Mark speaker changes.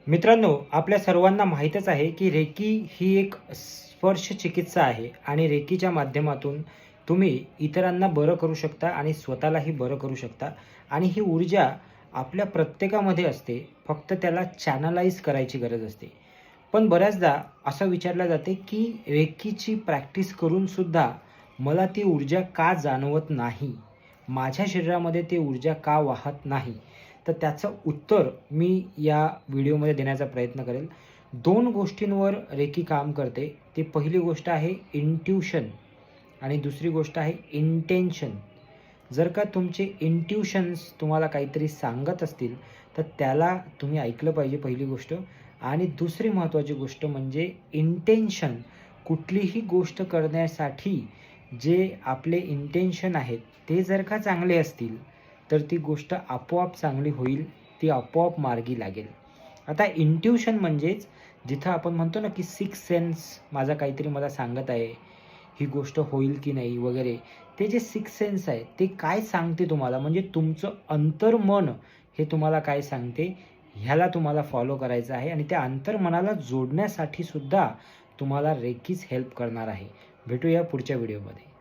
Speaker 1: मित्रांनो, आपल्या सर्वांना माहीतच आहे की रेकी ही एक स्पर्श चिकित्सा आहे आणि रेकीच्या माध्यमातून तुम्ही इतरांना बरं करू शकता आणि स्वतःलाही बरं करू शकता आणि ही ऊर्जा आपल्या प्रत्येकामध्ये असते, फक्त त्याला चॅनलाइज करायची गरज असते. पण बऱ्याचदा असं विचारलं जाते की रेकीची प्रॅक्टिस करून सुद्धा मला ती ऊर्जा का जाणवत नाही? माझ्या शरीरामध्ये ती ऊर्जा का वाहत नाही? तर त्याचं उत्तर मी या व्हिडिओमध्ये देण्याचा प्रयत्न करेल. 2 गोष्टींवर रेकी काम करते. ती पहिली गोष्ट आहे इंट्युशन आणि दुसरी गोष्ट आहे इंटेन्शन. जर का तुमचे इंट्युशन्स तुम्हाला काहीतरी सांगत असतील, तर त्याला तुम्ही ऐकलं पाहिजे पहिली गोष्ट. आणि दुसरी महत्त्वाची गोष्ट म्हणजे इंटेन्शन. कुठलीही गोष्ट करण्यासाठी जे आपले इंटेन्शन आहेत, ते जर का चांगले असतील, तर ती गोष्ट आपोआप चांगली होईल, ती आपोआप मार्गी लागेल. आता इंट्युशन म्हणजेच जिथं आपण म्हणतो ना, की सिक्स्थ सेन्स माझा काहीतरी मला सांगत आहे, ही गोष्ट होईल की नाही वगैरे. ते जे सिक्स्थ सेन्स आहे, ते काय सांगते तुम्हाला म्हणजे तुमचं अंतर्मन हे तुम्हाला काय सांगते, ह्याला तुम्हाला फॉलो करायचं आहे आणि त्या अंतर्मनाला जोडण्यासाठी सुद्धा तुम्हाला रेकीच हेल्प करणार आहे. भेटूया पुढच्या व्हिडिओमध्ये.